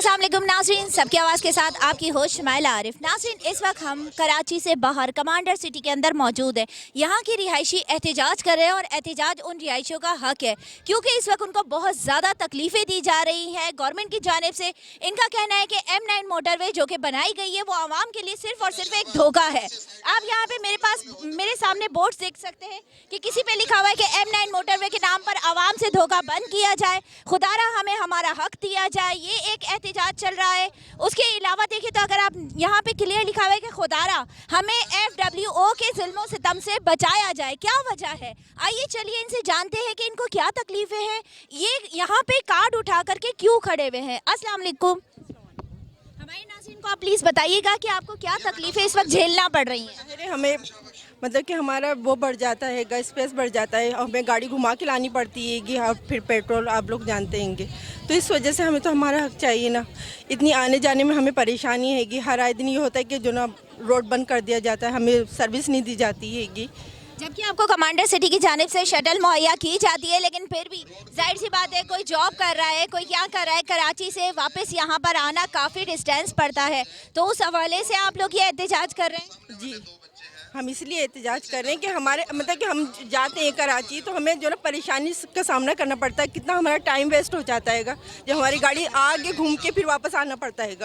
अस्सलाम वालेकुम नाज़रीन, सबकी आवाज़ के साथ आपकी होस्ट शुमाइला आरिफ। नाज़रीन, इस वक्त हम कराची से बाहर कमांडर सिटी के अंदर मौजूद है। यहाँ के रिहायशी एहतजाज कर रहे हैं और एहतजाज उन रिहायशियों का हक है क्योंकि इस वक्त उनको बहुत ज़्यादा तकलीफ़ें दी जा रही हैं गवर्नमेंट की जानिब से। इनका कहना है कि M9 मोटरवे जो कि बनाई गई है वो आवाम के लिए सिर्फ और सिर्फ एक धोखा है। आप यहाँ पे मेरे सामने बोर्ड देख सकते हैं कि किसी पे लिखा हुआ है कि M9 मोटरवे के नाम पर आवाम से धोखा बंद किया जाए, खुदारा हमें हमारा हक दिया जाए। ये एक एहतजाज चल रहा है। उसके अलावा देखिए तो अगर आप यहाँ पे क्लियर लिखा हुआ है कि खुदारा हमें FWO के जुल्मों सितम से बचाया जाए। क्या वजह है? आइए चलिए इनसे जानते हैं कि इनको क्या तकलीफें हैं, ये यहाँ पे कार्ड उठा करके क्यों खड़े हुए हैं। अस्सलाम वालेकुम। हमारे नाज़रीन को आप प्लीज़ बताइएगा कि आपको क्या तकलीफें इस वक्त झेलना पड़ रही हैं। अरे हमें मतलब कि हमारा वो बढ़ जाता है, गैस स्पेस बढ़ जाता है और हमें गाड़ी घुमा के लानी पड़ती है कि हाँ, फिर पेट्रोल आप लोग जानते होंगे। तो इस वजह से हमें तो हमारा हक चाहिए ना। इतनी आने जाने में हमें परेशानी है कि हर आए दिन ये होता है कि जो ना रोड बंद कर दिया जाता है, हमें सर्विस नहीं दी जाती है। जबकि आपको कमांडर सिटी की जानिब से शटल मुहैया की जाती है, लेकिन फिर भी जाहिर सी बात है कोई जॉब कर रहा है, कोई क्या कर रहा है, कराची से वापस यहाँ पर आना काफ़ी डिस्टेंस पड़ता है। तो उस हवाले से आप लोग ये एहतजाज कर रहे हैं? जी, हम इसलिए एहतजाज कर रहे हैं कि हमारे मतलब कि हम जाते हैं कराची तो हमें जो ना परेशानी का सामना करना पड़ता है। कितना हमारा टाइम वेस्ट हो जाता है जब हमारी गाड़ी आगे घूम के फिर वापस आना पड़ता है।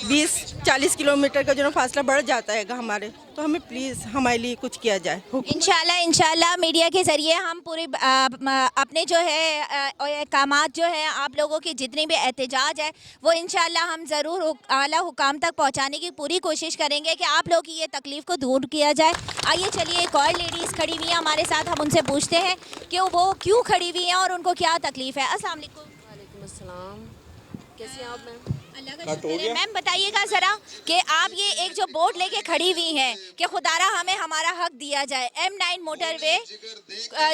20-40 किलोमीटर का जो ना फासला बढ़ जाता है हमारे। तो हमें प्लीज़ हमारे लिए कुछ किया जाए। इंशाल्लाह मीडिया के ज़रिए हम पूरे अपने जो है कामात जो है आप लोगों के जितने भी एहतजाज है वो इंशाल्लाह हम ज़रूर आला हुकाम तक पहुंचाने की पूरी कोशिश करेंगे कि आप लोगों की ये तकलीफ़ को दूर किया जाए। आइए चलिए एक और लेडीज़ खड़ी हुई हैं हमारे साथ, हम उनसे पूछते हैं कि वो क्यों खड़ी हुई हैं और उनको क्या तकलीफ़ है। अस्सलाम वालेकुम। वालेकुम अस्सलाम, कैसी हैं आप मैम? अल्लाह का शुक्र है। मैम बताइएगा ज़रा कि आप ये एक जो बोर्ड लेके खड़ी हुई हैं कि खुदारा हमें हमारा हक दिया जाए, M9 मोटरवे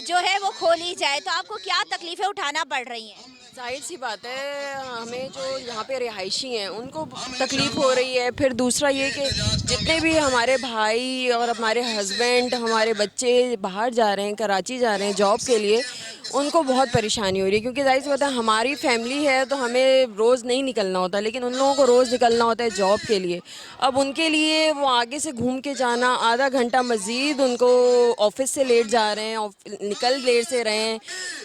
जो है वो खोली जाए, तो आपको क्या तकलीफ़ें उठाना पड़ रही हैं? जाहिर सी बात है, हमें जो यहाँ पे रिहायशी हैं उनको तकलीफ़ हो रही है। फिर दूसरा ये कि जितने भी हमारे भाई और हमारे हस्बैंड, हमारे बच्चे बाहर जा रहे हैं, कराची जा रहे हैं जॉब के लिए, उनको बहुत परेशानी हो रही है क्योंकि जाहिर सी बात है हमारी फैमिली है तो हमें रोज़ नहीं निकलना होता, लेकिन उन लोगों को रोज़ निकलना होता है जॉब के लिए। अब उनके लिए वो आगे से घूम के जाना, आधा घंटा मज़ीद उनको ऑफिस से लेट जा रहे हैं, निकल लेट से रहे हैं,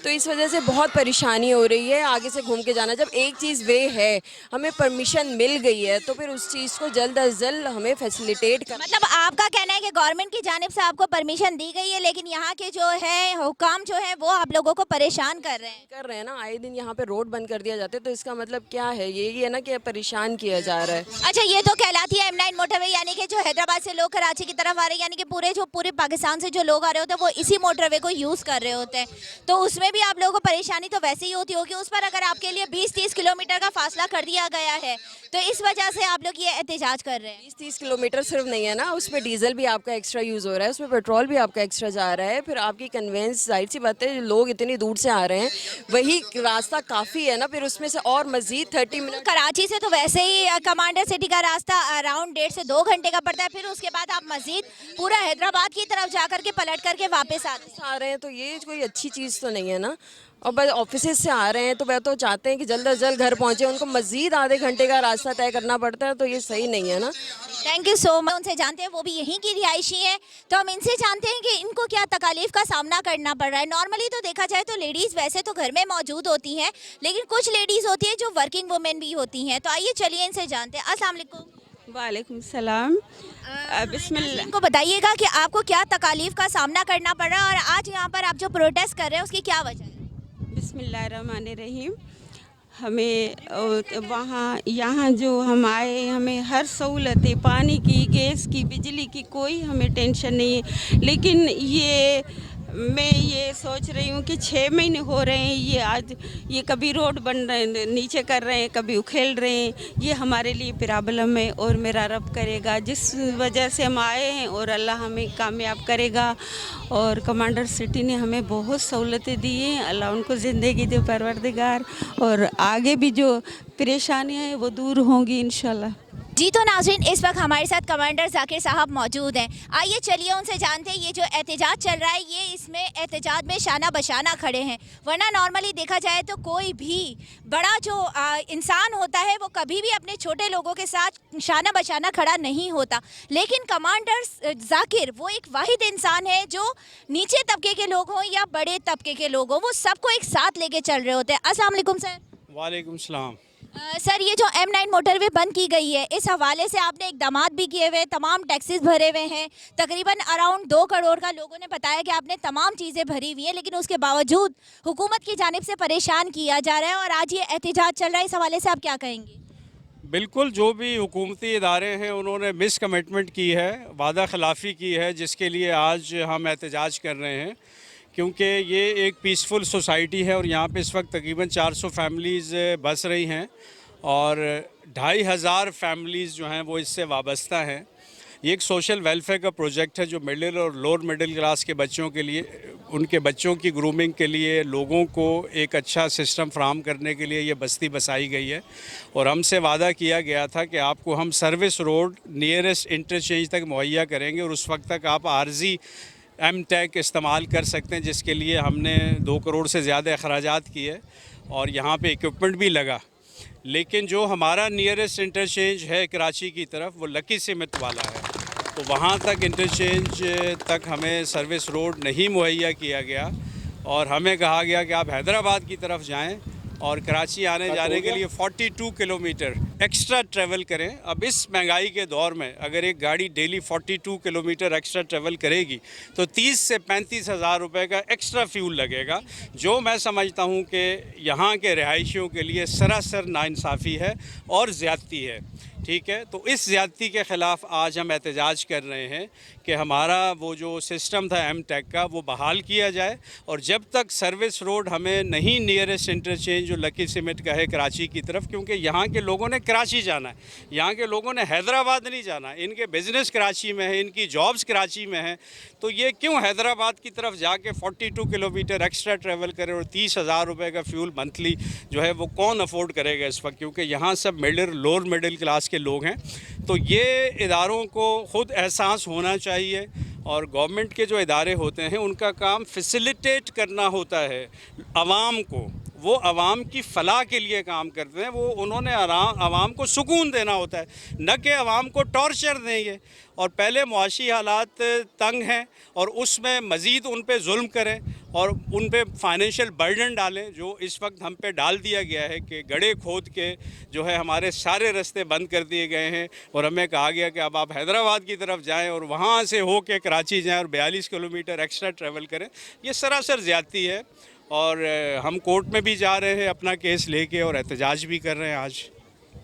तो इस वजह से बहुत परेशानी हो रही है आगे से घूम के जाना। जब एक चीज़ वे है, हमें परमिशन मिल गई है तो फिर उस चीज़ को जल्द अज जल्द हमें फैसिलिटेट कर। मतलब आपका कहना है कि गवर्नमेंट की जानिब से आपको परमिशन दी गई है, लेकिन यहाँ के जो है हुकाम जो है वो आप लोगों को परेशान कर रहे हैं ना। आए दिन यहाँ पे रोड बंद कर दिया जाता है, तो इसका मतलब क्या है? यही है ना कि परेशान किया जा रहा है। अच्छा, ये तो कहलाती है M9 मोटरवे, यानी कि जो हैदराबाद से लोग कराची की तरफ आ रहे हैं, यानी कि पूरे पाकिस्तान से जो लोग आ रहे होते हैं वो इसी मोटरवे को यूज़ कर रहे होते हैं। तो उसमें भी आप लोगों को परेशानी तो वैसे ही होती होगी। उस पर अगर आपके लिए 20-30 किलोमीटर का फासला कर दिया गया है तो इस वजह से आप लोग ये एहतजाज कर रहे हैं। 20-30 किलोमीटर सिर्फ नहीं है ना, उसमें डीजल भी आपका एक्स्ट्रा यूज़ हो रहा है, उसमें पेट्रोल भी आपका एक्स्ट्रा जा रहा है। फिर आपकी कन्वेंस, जाहिर सी बात है लोग इतनी दूर से आ रहे हैं, वही रास्ता काफ़ी है ना, फिर उसमें से और मज़ीद 30 मिनट। कराची से तो वैसे ही कमांडर सिटी का रास्ता अराउंड 1.5 से 2 घंटे का पड़ता है, फिर उसके बाद आप मज़ीद पूरा हैदराबाद की तरफ जा करके पलट करके वापस आ रहे हैं, तो ये कोई अच्छी चीज़ तो नहीं है ना। और बस ऑफिस से आ रहे हैं तो वह तो चाहते हैं कि जल्द अज जल्द घर पहुंचे, उनको मज़ीद आधे घंटे का रास्ता तय करना पड़ता है, तो ये सही नहीं है ना। Thank you so much. उनसे जानते हैं, वो भी यहीं की रिहायशी हैं, तो हम इनसे जानते हैं कि इनको क्या तकालीफ का सामना करना पड़ रहा है। नॉर्मली तो देखा जाए तो लेडीज़ वैसे तो घर में मौजूद होती हैं, लेकिन कुछ लेडीज़ होती हैं जो वर्किंग वुमेन भी होती हैं। तो आइए चलिए इनसे जानते हैं। अस्सलाम वालेकुम। वालेकुम सलाम। बिस्मिल्लाह। इनको बताइएगा कि आपको क्या तकालीफ का सामना करना पड़ रहा है और आज यहाँ पर आप जो प्रोटेस्ट कर रहे हैं उसकी क्या वजह है? बिस्मिल्लाहिर्रहमानिर्रहीम। हमें वहाँ यहाँ जो हम आए, हमें हर सहूलतें, पानी की, गैस की, बिजली की, कोई हमें टेंशन नहीं है। लेकिन मैं ये सोच रही हूँ कि 6 महीने हो रहे हैं, ये आज ये कभी रोड बन रहे हैं, नीचे कर रहे हैं, कभी उखेल रहे हैं। ये हमारे लिए प्रॉब्लम है और मेरा रब करेगा जिस वजह से हम आए हैं, और अल्लाह हमें कामयाब करेगा। और कमांडर सिटी ने हमें बहुत सहूलतें दी हैं, अल्लाह उनको ज़िंदगी दे परवरदिगार, और आगे भी जो परेशानियाँ हैं वो दूर होंगी इंशाल्लाह। जी तो नाज़रीन, इस वक्त हमारे साथ कमांडर जाकिर साहब मौजूद हैं। आइए चलिए उनसे जानते हैं ये जो एहतजाज चल रहा है, ये इसमें एहतजाज में शाना बशाना खड़े हैं। वरना नॉर्मली देखा जाए तो कोई भी बड़ा जो इंसान होता है वो कभी भी अपने छोटे लोगों के साथ शाना बशाना खड़ा नहीं होता, लेकिन कमांडर जाकिर वो एक वाहिद इंसान है जो नीचे तबके के लोग हों या बड़े तबके के लोग हों, वो सबको एक साथ लेके चल रहे होते हैं। अस्सलाम वालेकुम सर। वालेकुम सलाम। सर, ये जो M9 मोटरवे बंद की गई है, इस हवाले से आपने इकदामात भी किए हुए, तमाम टैक्सेस भरे हुए हैं, तकरीबन अराउंड 2 करोड़ का लोगों ने बताया कि आपने तमाम चीज़ें भरी हुई हैं, लेकिन उसके बावजूद हुकूमत की जानिब से परेशान किया जा रहा है और आज ये एहतजाज चल रहा है। इस हवाले से आप क्या कहेंगे? बिल्कुल, जो भी हुकूमती इदारे हैं उन्होंने मिस कमिटमेंट की है, वादा खिलाफ़ी की है, जिसके लिए आज हम एहतजाज कर रहे हैं। क्योंकि ये एक पीसफुल सोसाइटी है और यहाँ पे इस वक्त तकरीबन 400 फैमिलीज़ बस रही हैं और 2500 फैमिलीज़ जो हैं वो इससे वाबस्ता हैं। ये एक सोशल वेलफेयर का प्रोजेक्ट है जो मिडिल और लोअर मिडिल क्लास के बच्चों के लिए, उनके बच्चों की ग्रूमिंग के लिए, लोगों को एक अच्छा सिस्टम फ्राहम करने के लिए ये बस्ती बसाई गई है। और हमसे वादा किया गया था कि आपको हम सर्विस रोड नियरेस्ट इंटरचेंज तक मुहैया करेंगे और उस वक्त तक आप आर्जी M-Tech इस्तेमाल कर सकते हैं, जिसके लिए हमने 2 करोड़ से ज़्यादा अखराजात किए और यहाँ पे इक्विपमेंट भी लगा। लेकिन जो हमारा नियरेस्ट इंटरचेंज है कराची की तरफ, वो लकी सिमत वाला है, तो वहाँ तक इंटरचेंज तक हमें सर्विस रोड नहीं मुहैया किया गया और हमें कहा गया कि आप हैदराबाद की तरफ जाएं और कराची आने जाने के लिए 42 किलोमीटर एक्स्ट्रा ट्रैवल करें। अब इस महंगाई के दौर में अगर एक गाड़ी डेली 42 किलोमीटर एक्स्ट्रा ट्रैवल करेगी तो 30 से 35 हज़ार रुपये का एक्स्ट्रा फ्यूल लगेगा, जो मैं समझता हूं कि यहाँ के रिहायशियों के लिए सरासर नाइंसाफ़ी है और ज़्यादती है। ठीक है, तो इस ज़्यादती के ख़िलाफ़ आज हम एहतजाज कर रहे हैं कि हमारा वो जो सिस्टम था M-Tech का वो बहाल किया जाए और जब तक सर्विस रोड हमें नहीं नियरेस्ट इंटरचेंज जो लकी सिमट का है कराची की तरफ, क्योंकि यहाँ के लोगों ने कराची जाना है, यहाँ के लोगों ने हैदराबाद नहीं जाना, इनके बिज़नेस कराची में है, इनकी जॉब्स कराची में है, तो ये क्यों हैदराबाद की तरफ जाके 42 किलोमीटर एक्स्ट्रा ट्रैवल करें और 30 हज़ार रुपये का फ्यूल मंथली जो है वो कौन अफोर्ड करेगा इस वक्त, क्योंकि यहाँ सब लोअर मिडिल क्लास के लोग हैं। तो ये इदारों को ख़ुद एहसास होना चाहिए और गवर्नमेंट के जो इदारे होते हैं उनका काम फैसिलिटेट करना होता है आवाम को, वो आवाम की फ़लाह के लिए काम करते हैं, वो उन्होंने आवाम को सुकून देना होता है, न कि आवाम को टॉर्चर देंगे। और पहले मुआशी हालात तंग हैं और उसमें मज़ीद उन पे जुल्म करें और उन पे फाइनेंशियल बर्डन डालें, जो इस वक्त हम पे डाल दिया गया है कि गड्ढे खोद के जो है हमारे सारे रास्ते बंद कर दिए गए हैं और हमें कहा गया कि अब आप हैदराबाद की तरफ जाएं और वहाँ से हो के कराची जाएं और 42 किलोमीटर एक्स्ट्रा ट्रैवल करें। ये सरासर ज़्यादती है और हम कोर्ट में भी जा रहे हैं अपना केस लेके और एहतजाज भी कर रहे हैं आज।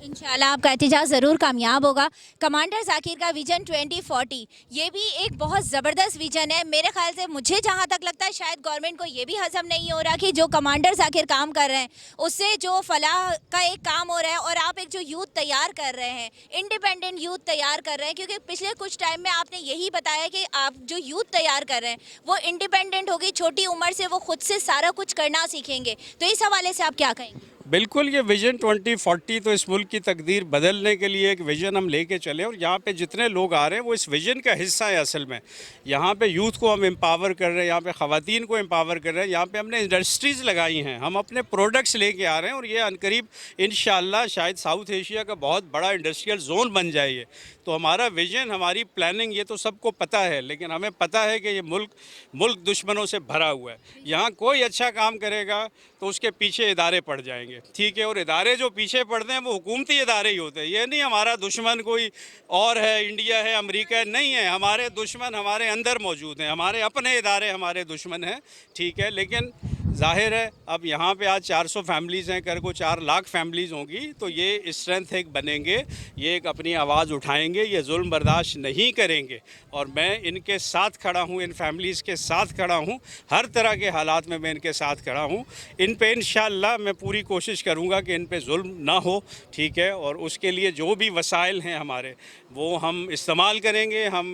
इंशाल्लाह आपका एहतजाज ज़रूर कामयाब होगा। कमांडर जाकिर का विजन 2040 ये भी एक बहुत ज़बरदस्त विजन है। मेरे ख्याल से, मुझे जहाँ तक लगता है, शायद गवर्नमेंट को ये भी हज़म नहीं हो रहा कि जो कमांडर जाकिर काम कर रहे हैं उससे जो फलाह का एक काम हो रहा है और आप एक जो यूथ तैयार कर रहे हैं, इंडिपेंडेंट यूथ तैयार कर रहे हैं, क्योंकि पिछले कुछ टाइम में आपने यही बताया कि आप जो यूथ तैयार कर रहे हैं वो इंडिपेंडेंट होगी, छोटी उम्र से वो खुद से सारा कुछ करना सीखेंगे। तो इस हवाले से आप क्या कहेंगे? बिल्कुल, ये विज़न 2040 तो इस मुल्क की तकदीर बदलने के लिए एक विज़न हम लेके चले और यहाँ पे जितने लोग आ रहे हैं वो इस विज़न का हिस्सा है। असल में यहाँ पे यूथ को हम एम्पावर कर रहे हैं, यहाँ पे ख़वातीन को एम्पावर कर रहे हैं, यहाँ पे हमने इंडस्ट्रीज़ लगाई हैं, हम अपने प्रोडक्ट्स लेके आ रहे हैं और ये अनकरीब इंशाअल्लाह शायद साउथ एशिया का बहुत बड़ा इंडस्ट्रियल जोन बन जाए ये। तो हमारा विज़न, हमारी प्लानिंग, ये तो सबको पता है, लेकिन हमें पता है कि ये मुल्क दुश्मनों से भरा हुआ है। यहाँ कोई अच्छा काम करेगा तो उसके पीछे इदारे पड़ जाएंगे, ठीक है, और इदारे जो पीछे पड़ते हैं वो हुकूमती इदारे ही होते हैं। ये नहीं हमारा दुश्मन कोई और है, इंडिया है, अमेरिका है, नहीं है। हमारे दुश्मन हमारे अंदर मौजूद हैं, हमारे अपने इदारे हमारे दुश्मन हैं, ठीक है। लेकिन ज़ाहिर है अब यहाँ पे आज 400 फैमिलीज़ हैं, कर को 4 लाख फैमिलीज़ होंगी, तो ये स्ट्रेंथ एक बनेंगे, ये एक अपनी आवाज़ उठाएंगे, ये जुल्म बर्दाश्त नहीं करेंगे और मैं इनके साथ खड़ा हूँ, इन फैमिलीज़ के साथ खड़ा हूँ, हर तरह के हालात में मैं इनके साथ खड़ा हूँ। इन पे इंशाअल्लाह मैं पूरी कोशिश करूँगा कि इन पे जुल्म ना हो, ठीक है, और उसके लिए जो भी वसाइल हैं हमारे वो हम इस्तेमाल करेंगे। हम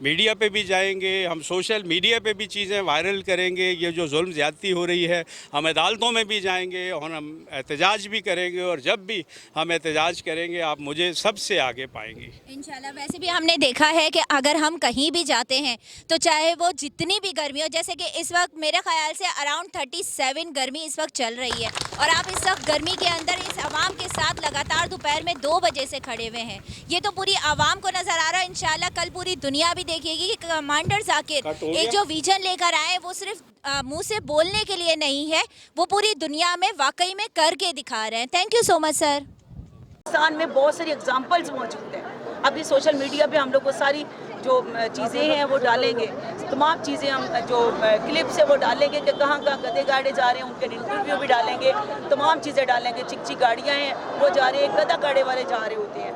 मीडिया पे भी जाएंगे, हम सोशल मीडिया पे भी चीज़ें वायरल करेंगे, ये जो जुल्म ज़्यादती ज़्यादती हो रही है। हम अदालतों में भी जाएंगे और हम एहतजाज भी करेंगे, और जब भी हम एहतजाज करेंगे आप मुझे सबसे आगे पाएंगी इंशाल्लाह। वैसे भी हमने देखा है कि अगर हम कहीं भी जाते हैं तो चाहे वो जितनी भी गर्मी हो, जैसे कि इस वक्त मेरे ख्याल से अराउंड 37 गर्मी इस वक्त चल रही है, और आप इस वक्त गर्मी के अंदर इस आवाम के साथ लगातार दोपहर में 2 बजे से खड़े हुए हैं। ये तो पूरी आवाम को नज़र आ रहा है। इंशाल्लाह कल पूरी दुनिया भी देखेगी कि कमांडर जाकिर एक जो विजन लेकर आए वो सिर्फ मुंह से बोलने के लिए नहीं है, वो पूरी दुनिया में वाकई में करके दिखा रहे हैं। Thank you so much sir. Pakistan में बहुत सारी एग्जांपल्स मौजूद हैं। अभी सोशल मीडिया पे हम लोग वो सारी जो चीज़ें हैं वो डालेंगे, तमाम चीज़ें हम जो क्लिप्स है वो डालेंगे कि कहाँ कहाँ गधे गाड़े जा रहे हैं, उनके इंटरव्यू भी डालेंगे, तमाम चीज़ें डालेंगे। चिक गाड़ियाँ हैं वो जा रहे हैं, गधा गाड़े वाले जा रहे होते हैं।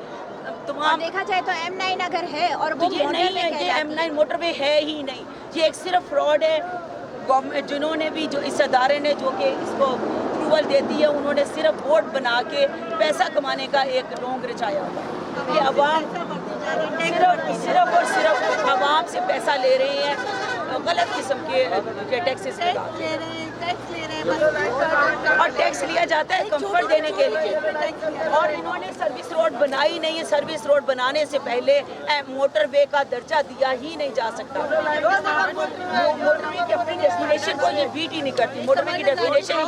तमाम देखा जाए तो M9 अगर है और वो ये नहीं है, ये M9 मोटरवे है ही नहीं, ये एक सिर्फ फ्रॉड है। गवर्नमेंट जिन्होंने भी जो इस अदारे ने जो कि इसको अप्रूवल देती है, उन्होंने सिर्फ वोट बना के पैसा कमाने का एक ढोंग रचाया हुआ है। ये अवाम सिर्फ और सिर्फ अवाम से पैसा ले रहे हैं, गलत किस्म के टैक्सेस और टैक्स लिया जाता है कंफर्ट देने के लिए। और इन्होंने सर्विस रोड बनाई नहीं है। सर्विस रोड बनाने से पहले मोटरवे का दर्जा दिया ही नहीं जा सकता। मोटरवे की अपनी डेस्टिनेशन को ये बीट ही नहीं करती। मोटरवे की डेस्टिनेशन ही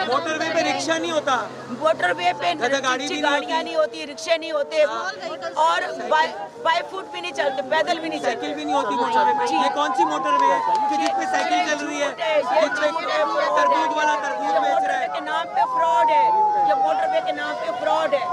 मोटरवे पे रिक्शा नहीं होता, मोटरवे पे गाड़ियाँ नहीं होती, रिक्शे नहीं होते, और बाई फुट भी नहीं चलते, पैदल भी नहीं चलते, साइकिल भी नहीं होती मोटरवे पे। ये कौन सी मोटरवे है कि जिस पे साइकिल चल रही है, तरबूज वाला तरबूज बेच रहा है? के नाम पे फ्रॉड है, ये मोटरवे के नाम पे फ्रॉड है।